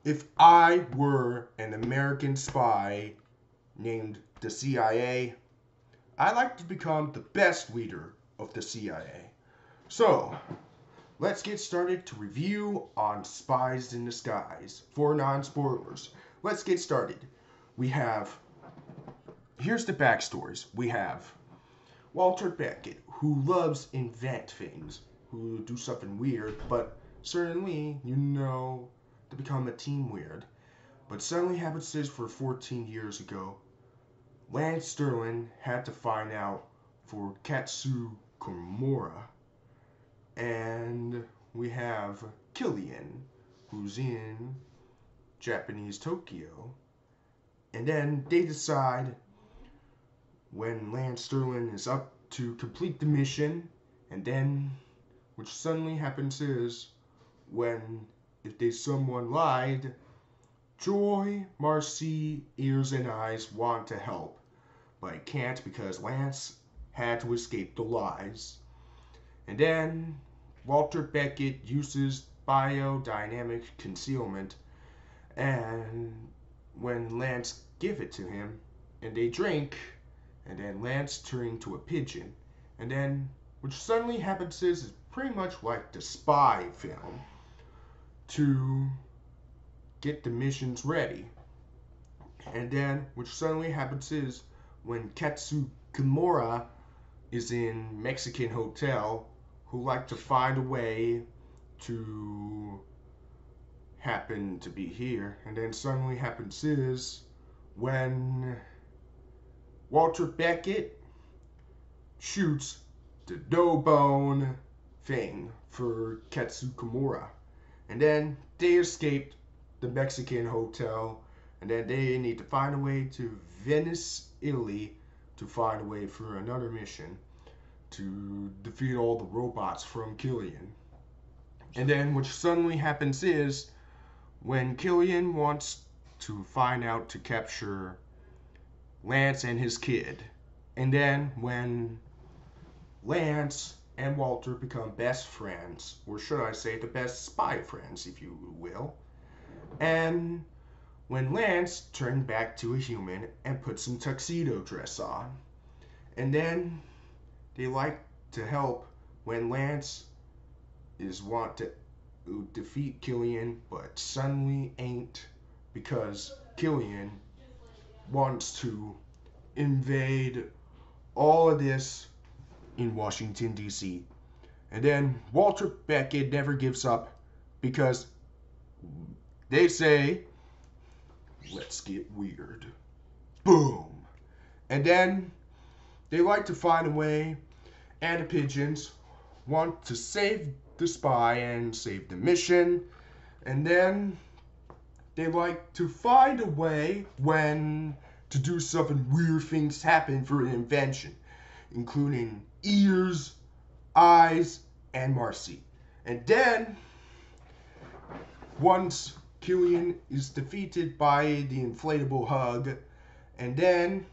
If I were an American spy named the CIA, I'd like to become the best leader of the CIA. So, let's get started to review on Spies in Disguise. For non-spoilers, let's get started. We have, here's the backstories. We have Walter Beckett, who loves invent things, who do something weird, but certainly, to become a team weird. But suddenly happens this for 14 years ago. Lance Sterling had to find out for Katsu Komura. And we have Killian, who's in Japanese Tokyo. And then they decide when Lance Sterling is up to complete the mission, and then which suddenly happens is when if they someone lied, Joy, Marcy, Ears, and Eyes want to help, but can't because Lance had to escape the lies. And then Walter Beckett uses biodynamic concealment, and when Lance give it to him, and they drink, and then Lance turning to a pigeon, and then which suddenly happens is pretty much like the spy film to get the missions ready. And then which suddenly happens is when Katsu Kimura is in Mexican hotel who like to find a way to happen to be here. And then suddenly happens is when Walter Beckett shoots the no bone thing for Katsu Kimura. And then they escaped the Mexican hotel, and then they need to find a way to Venice, Italy, to find a way for another mission to defeat all the robots from Killian. And then what suddenly happens is when Killian wants to find out to capture Lance and his kid. And then when Lance and Walter become best friends, or should I say the best spy friends, if you will. And when Lance turned back to a human and put some tuxedo dress on. And then they like to help when Lance is want to defeat Killian, but suddenly ain't because Killian wants to invade all of this in Washington, D.C. And then Walter Beckett never gives up because they say, let's get weird. Boom. And then they like to find a way, and the pigeons want to save the spy and save the mission. And then they like to find a way when to do something weird things happen for an invention, including Ears, Eyes, and Marcy. And then once Killian is defeated by the inflatable hug, and then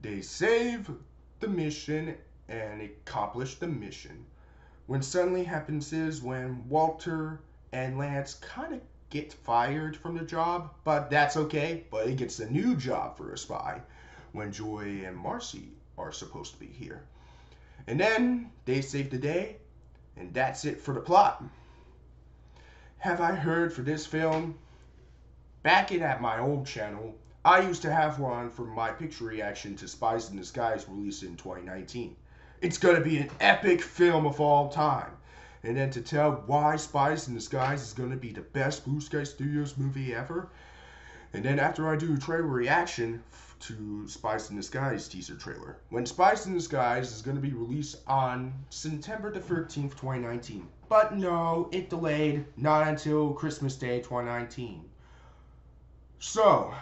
they save the mission and accomplish the mission. When suddenly happens is when Walter and Lance kind of get fired from the job, but that's okay. But it gets a new job for a spy when Joy and Marcy are supposed to be here. And then they save the day, and that's it for the plot. Have I heard for this film? Back in at my old channel, I used to have one for my picture reaction to Spies in Disguise released in 2019. It's gonna be an epic film of all time. And then to tell why Spies in Disguise is gonna be the best Blue Sky Studios movie ever. And then after I do a trailer reaction to Spies in Disguise teaser trailer, when Spies in Disguise is gonna be released on September the 13th, 2019. But no, it delayed, not until Christmas Day 2019. So,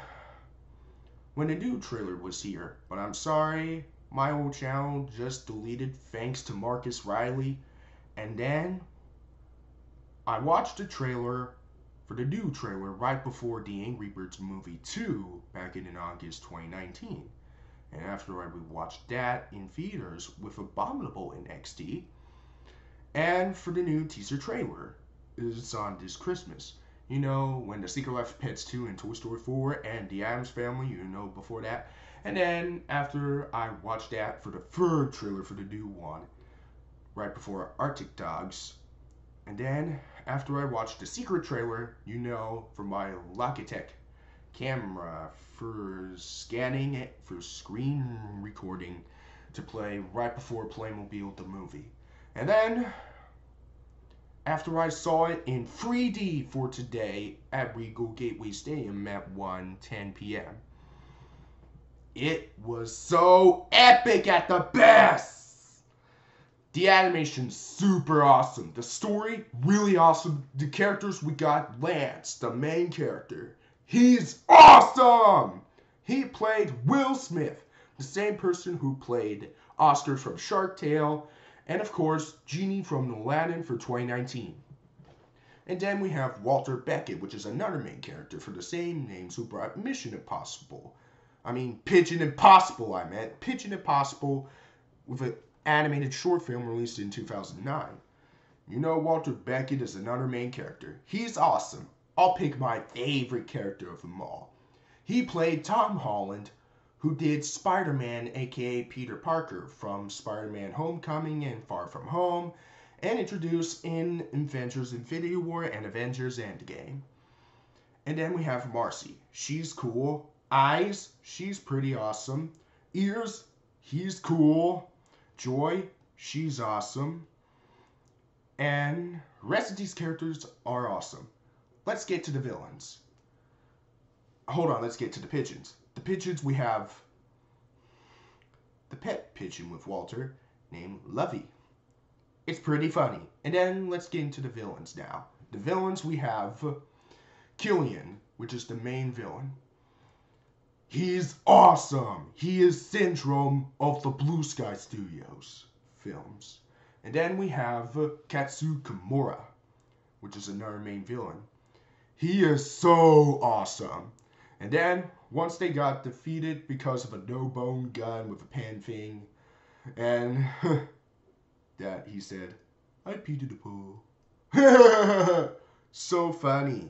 when the new trailer was here, but I'm sorry, my old channel just deleted thanks to Marcus Riley. And then I watched the trailer for the new trailer right before the Angry Birds movie 2 back in August 2019. And after I rewatched that in theaters with Abominable in XD, and for the new teaser trailer, it's on this Christmas. You know, when The Secret Life of Pets 2 and Toy Story 4 and The Addams Family, you know, before that. And then after I watched that for the third trailer for the new one, right before Arctic Dogs. And then after I watched the secret trailer, you know, for my Logitech camera for scanning it for screen recording to play right before Playmobil the movie. And then after I saw it in 3D for today at Regal Gateway Stadium at 1:10 p.m. It was so epic at the best! The animation's super awesome. The story, really awesome. The characters, we got Lance, the main character. He's awesome! He played Will Smith, the same person who played Oscar from Shark Tale, and of course, Genie from Aladdin for 2019. And then we have Walter Beckett, which is another main character for the same names who brought Mission Impossible. Pigeon Impossible, I meant. Pigeon Impossible with an animated short film released in 2009. You know, Walter Beckett is another main character. He's awesome. I'll pick my favorite character of them all. He played Tom Holland, who did Spider-Man, aka Peter Parker, from Spider-Man Homecoming and Far From Home, and introduced in Avengers Infinity War and Avengers Endgame. And then we have Marcy. She's cool. Eyes, she's pretty awesome. Ears, he's cool. Joy, she's awesome. And the rest of these characters are awesome. Let's get to the villains. Hold on, let's get to the pigeons. The pigeons, we have the pet pigeon with Walter named Lovey. It's pretty funny. And then let's get into the villains now. The villains, we have Killian, which is the main villain. He's awesome. He is Syndrome of the Blue Sky Studios films. And then we have Katsu Kimura, which is another main villain. He is so awesome. And then, once they got defeated because of a no-bone gun with a pan thing, and that he said, I peed in the pool. So funny.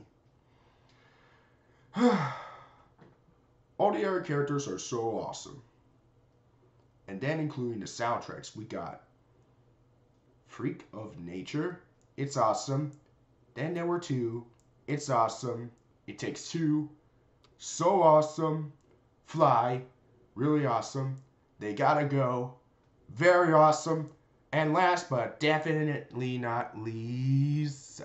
All the other characters are so awesome. And then including the soundtracks, we got Freak of Nature, it's awesome. Then there were two, it's awesome. It Takes Two, so awesome. Fly, really awesome. They Gotta Go, very awesome. And last but definitely not least,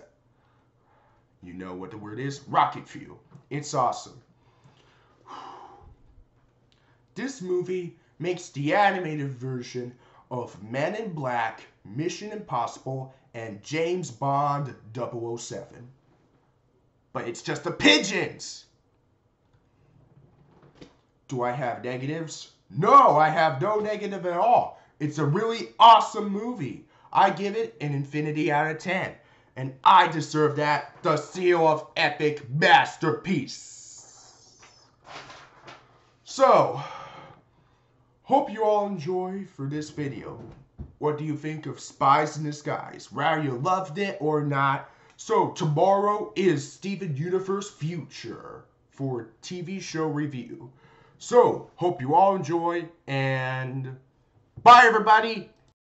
you know what the word is, Rocket Fuel. It's awesome. This movie makes the animated version of Men in Black, Mission Impossible, and James Bond 007. But it's just the pigeons! Do I have negatives? No, I have no negative at all. It's a really awesome movie. I give it an infinity out of 10. And I deserve that, the seal of epic masterpiece. So, hope you all enjoy for this video. What do you think of Spies in Disguise? Whether you loved it or not. So tomorrow is Steven Universe Future for TV show review. So hope you all enjoy and bye everybody.